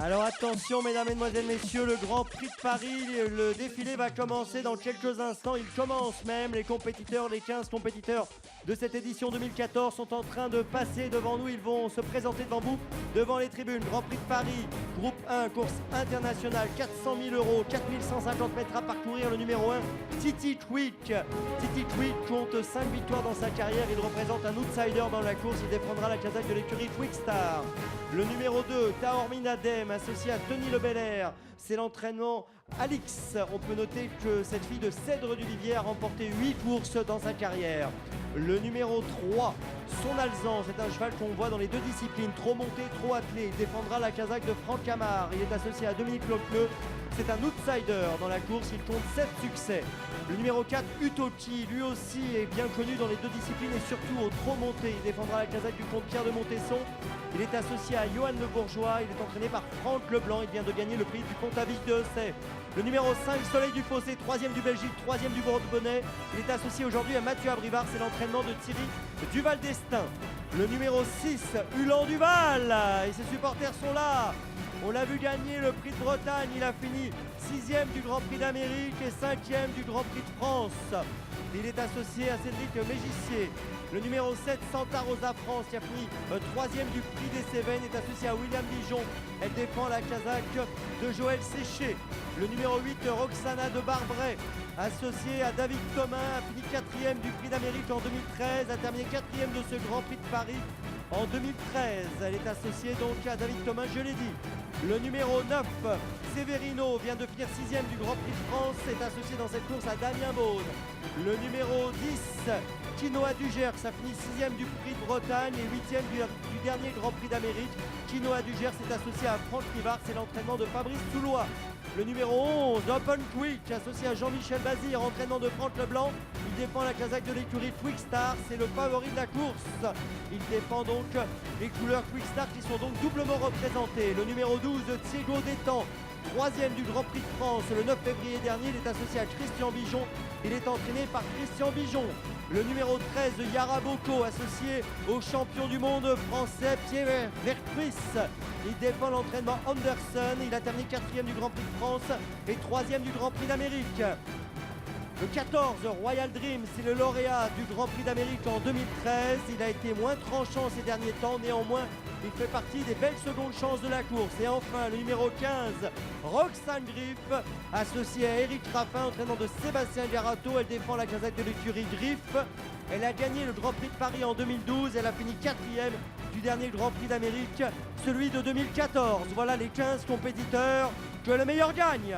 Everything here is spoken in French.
Alors attention mesdames, mesdemoiselles, messieurs, le Grand Prix de Paris, le défilé va commencer dans quelques instants, il commence même, les compétiteurs, les 15 compétiteurs de cette édition 2014 sont en train de passer devant nous, ils vont se présenter devant vous, devant les tribunes. Grand Prix de Paris, groupe 1, course internationale, 400 000 €, 4150 mètres à parcourir, le numéro 1, Titi Twig. Titi Twig compte 5 victoires dans sa carrière, il représente un outsider dans la course, il défendra la casaque de l'écurie Twigstar. Le numéro 2, Taormine Adem, associé à Tony Lebelair, c'est l'entraînement Alix. On peut noter que cette fille de Cèdre du Vivier a remporté 8 courses dans sa carrière. Le numéro 3, Son Alzan, c'est un cheval qu'on voit dans les deux disciplines, trop monté, trop attelé. Il défendra la casaque de Franck Camard. Il est associé à Dominique Lecleux. C'est un outsider dans la course, il compte 7 succès. Le numéro 4, Utoki, lui aussi est bien connu dans les deux disciplines et surtout au trop monté. Il défendra la casaque du comte Pierre de Montesson. Il est associé à Johan Le Bourgeois, il est entraîné par Franck Leblanc, il vient de gagner le prix du comte Avis de Hessay. Le numéro 5, Soleil du Fossé, 3e du Belgique, 3e du Bourbonnais. Il est associé aujourd'hui à Mathieu Abrivard, c'est l'entraînement de Thierry Duval d'Estaing. Le numéro 6, Ulan Duval, et ses supporters sont là. On l'a vu gagner le prix de Bretagne, il a fini 6e du Grand Prix d'Amérique et 5e du Grand Prix de France. Il est associé à Cédric Mégissier. Le numéro 7, Santa Rosa France, qui a fini 3e du Prix des Cévennes, est associé à William Dijon. Elle défend la casaque de Joël Séché. Le numéro 8, Roxana de Barbret, associée à David Thomas, a fini 4e du Prix d'Amérique en 2013, a terminé 4e de ce Grand Prix de Paris en 2013. Elle est associée donc à David Thomas, je l'ai dit. Le numéro 9, Severino, vient de finir 6e du Grand Prix de France, est associé dans cette course à Damien Beaune. Le numéro 10, Quinoa du Gers, a fini 6e du Prix de Bretagne et 8e du dernier Grand Prix d'Amérique. Quinoa du Gers est associé à Franck Nivard, c'est l'entraînement de Fabrice Toulois. Le numéro 11, Open Quick, associé à Jean-Michel Bazir, entraînement de Franck Leblanc. Il défend la casaque de l'écurie Twigstar, c'est le favori de la course. Il défend donc les couleurs Twigstar qui sont donc doublement représentées. Le numéro 12, Thiego Détang, 3e du Grand Prix de France, le 9 février dernier, il est associé à Christian Bijon. Il est entraîné par Christian Bijon. Le numéro 13, Yara Boko, associé au champion du monde français Pierre Vercuis. Il défend l'entraînement Anderson. Il a terminé 4e du Grand Prix de France et 3e du Grand Prix d'Amérique. Le 14, Royal Dream, c'est le lauréat du Grand Prix d'Amérique en 2013. Il a été moins tranchant ces derniers temps, néanmoins, il fait partie des belles secondes chances de la course. Et enfin, le numéro 15, Roxane Griff, associée à Eric Raffin, entraînant de Sébastien Garato. Elle défend la casaque de l'écurie Griff. Elle a gagné le Grand Prix de Paris en 2012. Elle a fini 4e du dernier Grand Prix d'Amérique, celui de 2014. Voilà les 15 compétiteurs. Que le meilleur gagne!